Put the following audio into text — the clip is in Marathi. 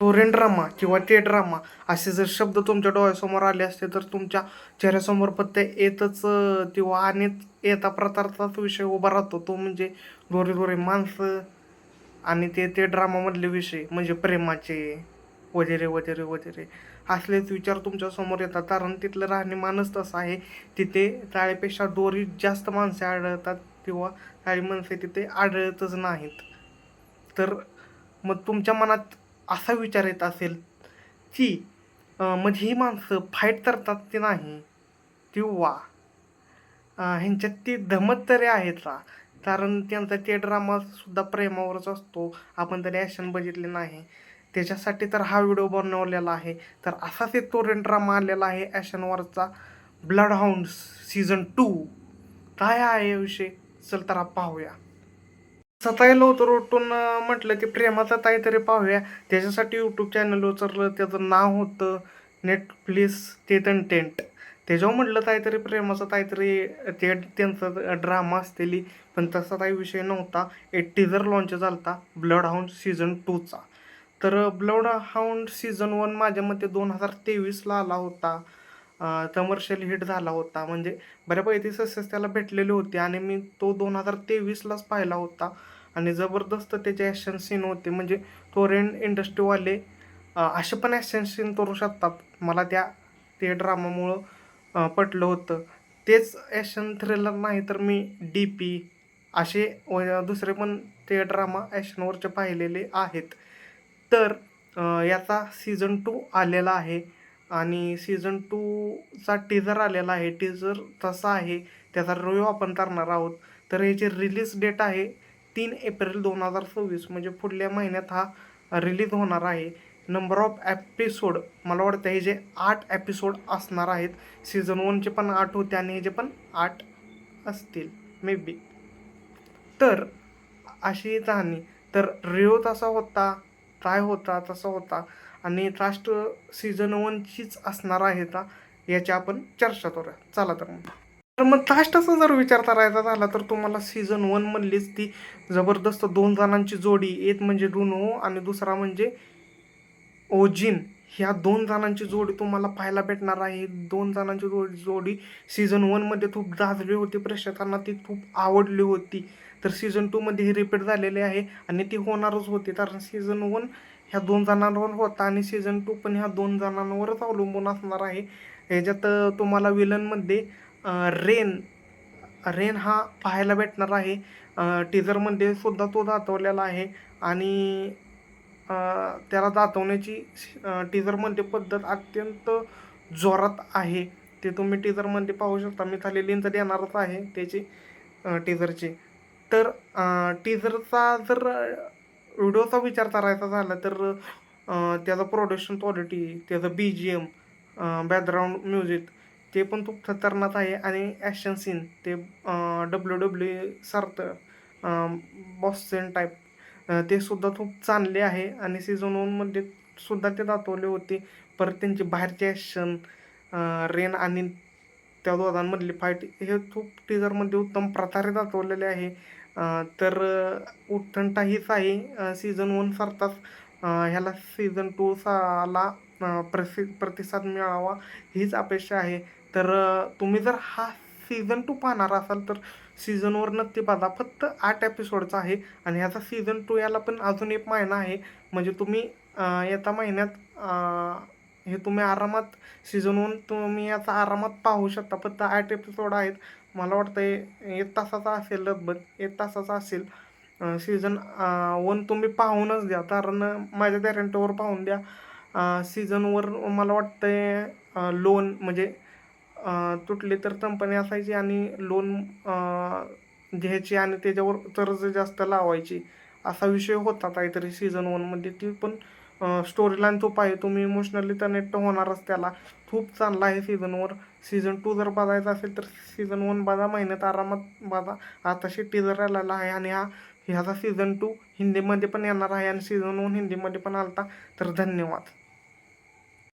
टोरेंट ड्रामा किंवा टे ड्रामा असे जर शब्द तुमच्या डोळ्यासमोर आले असते तर तुमच्या चेहऱ्यासमोर फक्त येतच किंवा आणि येता प्रकारचाच विषय उभा राहतो, तो म्हणजे दोरे दोरे माणसं आणि ते ड्रामामधले विषय म्हणजे प्रेमाचे वगैरे वगैरे वगैरे असलेच विचार तुमच्यासमोर येतात. कारण तिथलं राहणीमानच तसं आहे. तिथे टाळेपेक्षा दोरी जास्त माणसे आढळतात किंवा काही माणसे तिथे आढळतच नाहीत. तर मग तुमच्या मनात असा विचार येत असेल की म्हणजे ही माणसं फाईट करतात की नाही किंवा ह्यांच्यात ती धमक तरी आहे का? कारण त्यांचा ते ड्रामासुद्धा प्रेमावरच असतो. आपण तरी ॲक्शन बघितले नाही. त्याच्यासाठी तर हा व्हिडिओ बनवलेला आहे. तर असाच एक कोरियन ड्रामा आलेला आहे ॲक्शनवरचा, ब्लडहाउंड सीझन 2. काय आहे विषय? चल तर पाहूया. सकाळी लवकर उठून म्हटलं की प्रेमाचा काहीतरी पाहूया. त्याच्यासाठी यूट्यूब चॅनल उचललं. त्याचं नाव होतं नेटफ्लिक्स ते कंटेंट. त्याच्यावर म्हटलं काहीतरी प्रेमाचं काहीतरी ते त्यांचं ड्रामा असलेली, पण तसा काही विषय नव्हता. एक टीजर लॉन्च झाला होता ब्लडहाउंड सीझन 2चा. तर ब्लडहाउंड सीझन 1 माझ्या मते 2023ला आला होता. कमर्शियल हिट झाला होता. म्हणजे बऱ्यापैकी सक्सेस त्याला भेटलेले होते आणि मी तो 2023लाच पाहिला होता आणि जबरदस्त त्याचे ॲक्शन सीन होते. म्हणजे कोरियन इंडस्ट्रीवाले असे पण ॲक्शन सीन करू शकतात. मला ते ड्रामामुळं पटलं होतं. तेच ॲक्शन थ्रिलर नाही तर मी डी-पी असे दुसरे पण ते ड्रामा ॲक्शनवरचे पाहिलेले आहेत. तर याचा सीझन 2 आलेला आहे आणि सीझन 2चा टीजर आलेला आहे. टीजर तसा आहे, त्याचा रिव्ह्यू आपण करणार आहोत. तर याची रिलीज डेट आहे 3 एप्रिल 2026, म्हणजे पुढल्या महिन्यात हा रिलीज होणार आहे. नंबर ऑफ एपिसोड मला वाटतं हे जे 8 एपिसोड असणार आहेत. सीझन 1चे पण 8 होते आणि हे जे पण 8 असतील मे बी. तर अशी कहाणी. तर रिव्ह्यू तसा होता, काय होता तसा होता आणि लास्ट सीझन 1चीच असणार आहे का याची आपण चर्चा करूया. चला तर मग. तर मग कास्टचा जर विचार करायचा झाला तर तुम्हाला सीझन 1 मधलीच ती जबरदस्त 2 जणांची जोडी, एक म्हणजे रुनो आणि दुसरा म्हणजे ओजिन, ह्या 2 जणांची जोडी तुम्हाला पाहायला भेटणार आहे. 2 जणांची जोडी सीझन 1मध्ये खूप गाजली होती, प्रेक्षकांना ती खूप आवडली होती. तर सीझन 2मध्ये ही रिपीट झालेली आहे आणि ती होणारच होती. कारण सीझन 1 ह्या 2 जणांवर होता आणि सीझन 2 पण ह्या 2 जणांवरच अवलंबून असणार आहे. ह्याच्यात तुम्हाला विलनमध्ये रेन रेन हा पाहायला भेटणार आहे. टीजरमध्ये सुद्धा तो दाखवलेला आहे आणि त्याला दाखवण्याची टीजरमध्ये पद्धत अत्यंत जोरात आहे. ते तुम्ही टीजरमध्ये पाहू शकता. मी खाली लिंक देणारच आहे त्याची टीजरची. तर टीजरचा जर व्हिडिओचा विचार करायचा झाला तर त्याचं प्रोडक्शन क्वालिटी, त्याचं BGM, बॅकग्राऊंड म्युझिक ते पण खूप खतरनाक आहे आणि ॲक्शन सीन ते WWE सारखं बॉक्सिंग टाईप ते सुद्धा खूप चांगले आहे आणि सीझन 1मध्ये सुद्धा ते दाखवले होते. परत त्यांची बाहेरची ॲक्शन, रेन आणि त्या दोघांमधली फाईट हे खूप टीजरमध्ये उत्तम प्रकारे दाखवलेले आहे. तर उत्कंठा हीच आहे सीझन 1 सारखाच ह्याला सीझन 2ला प्रतिसाद मिळावा हीच अपेक्षा आहे. तर तुम्ही जर हा सीझन 2 पाहणार असाल तर सीझन 1 नक्की बघा. फक्त 8 एपिसोडचा आहे आणि ह्याचा सीझन 2 याला पण अजून 1 महिना आहे. म्हणजे तुम्ही येत्या महिन्यात हे तुम्ही आरामात सीझन 1 तुम्ही याचा आरामात पाहू शकता. फक्त 8 एपिसोड आहेत. मला वाटतं 1 तासाचा असेल, लगभग 1 तासाचा असेल. सीझन 1 तुम्ही पाहूनच द्या, कारण माझ्या गॅरंटीवर पाहून द्या. सीझनवर मला वाटतंय लोन म्हणजे तुटली तर कंपनी असायची आणि लोन घ्यायची आणि त्याच्यावर कर्ज जास्त लावायची, असा विषय होता काहीतरी सीझन 1मध्ये. ती पण स्टोरी लाईन खूप आहे. तुम्ही इमोशनली कनेक्ट होणारच त्याला. खूप चांगला आहे सीझनवर. सीझन 2 जर बघायचा असेल तर सीझन 1 बघा, महिन्यात आरामात बघा. आताशी टीजर आलेला आहे आणि ह्याचा सीझन 2 हिंदीमध्ये पण येणार आहे आणि सीझन 1 हिंदीमध्ये पण आला. तर धन्यवाद.